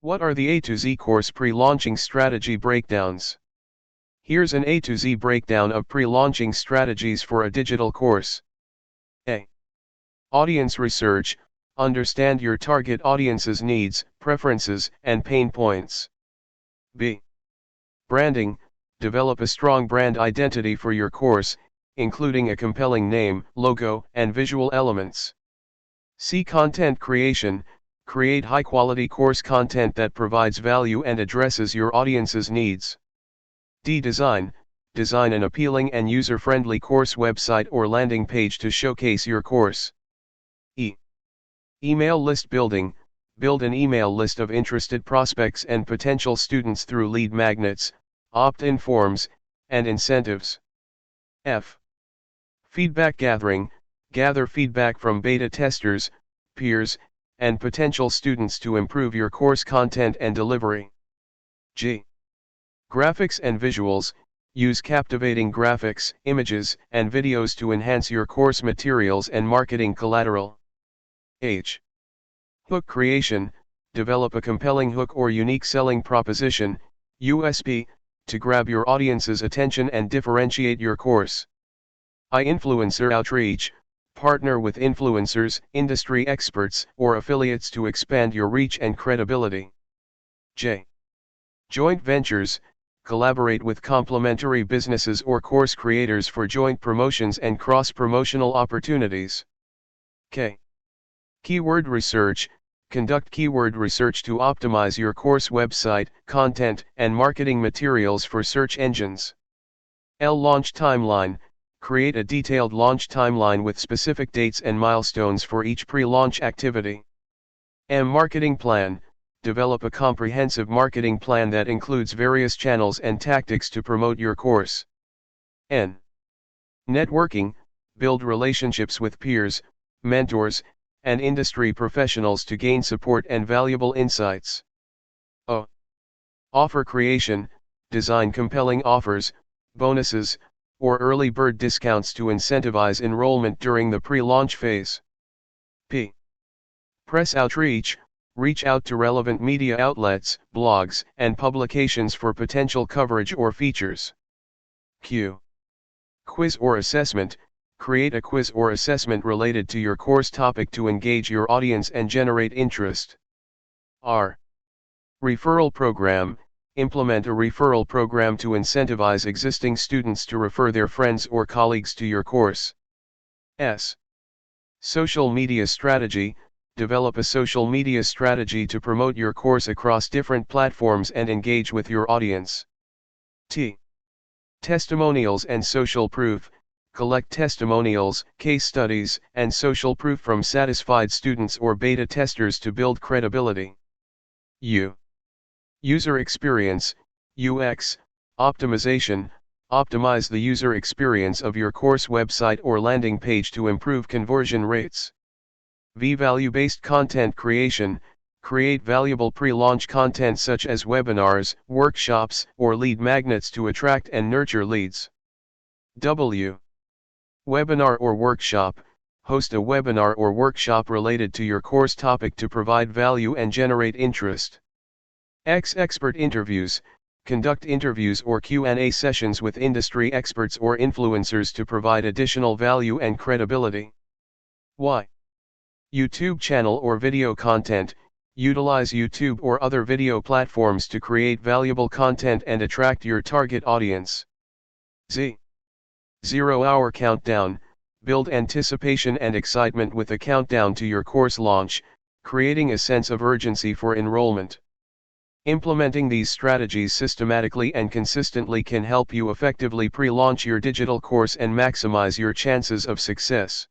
What are the A to Z course pre-launching strategy breakdowns? Here's an A to Z breakdown of pre-launching strategies for a digital course. A. Audience research. Understand your target audience's needs, preferences, and pain points. B. Branding. Develop a strong brand identity for your course, including a compelling name, logo, and visual elements. C. Content creation. Create high-quality course content that provides value and addresses your audience's needs. D. Design. Design an appealing and user-friendly course website or landing page to showcase your course. E. Email list building. Build an email list of interested prospects and potential students through lead magnets, opt-in forms, and incentives. F. Feedback gathering. Gather feedback from beta testers, peers, and potential students to improve your course content and delivery. G. Graphics and visuals. Use captivating graphics, images, and videos to enhance your course materials and marketing collateral. H. Hook creation. Develop a compelling hook or unique selling proposition, USP, to grab your audience's attention and differentiate your course. I. Influencer outreach. Partner with influencers, industry experts, or affiliates to expand your reach and credibility. J. Joint ventures. Collaborate with complementary businesses or course creators for joint promotions and cross-promotional opportunities. K. Keyword research. Conduct keyword research to optimize your course website, content, and marketing materials for search engines. L. Launch timeline. Create a detailed launch timeline with specific dates and milestones for each pre-launch activity. M. Marketing plan. Develop a comprehensive marketing plan that includes various channels and tactics to promote your course. N. Networking. Build relationships with peers, mentors, and industry professionals to gain support and valuable insights. O. Offer creation. Design compelling offers, bonuses, or early bird discounts to incentivize enrollment during the pre-launch phase. P. Press outreach. Reach out to relevant media outlets, blogs, and publications for potential coverage or features. Q. Quiz or assessment. Create a quiz or assessment related to your course topic to engage your audience and generate interest. R. Referral program. Implement a referral program to incentivize existing students to refer their friends or colleagues to your course. S. Social media strategy. Develop a social media strategy to promote your course across different platforms and engage with your audience. T. Testimonials and social proof. Collect testimonials, case studies, and social proof from satisfied students or beta testers to build credibility. U. User experience, UX, optimization. Optimize the user experience of your course website or landing page to improve conversion rates. V. Value-based content creation. Create valuable pre-launch content such as webinars, workshops, or lead magnets to attract and nurture leads. W. Webinar or workshop. Host a webinar or workshop related to your course topic to provide value and generate interest. X. Expert interviews. Conduct interviews or Q&A sessions with industry experts or influencers to provide additional value and credibility. Y. YouTube channel or video content. Utilize YouTube or other video platforms to create valuable content and attract your target audience. Z. 0-hour countdown. Build anticipation and excitement with a countdown to your course launch, creating a sense of urgency for enrollment. Implementing these strategies systematically and consistently can help you effectively pre-launch your digital course and maximize your chances of success.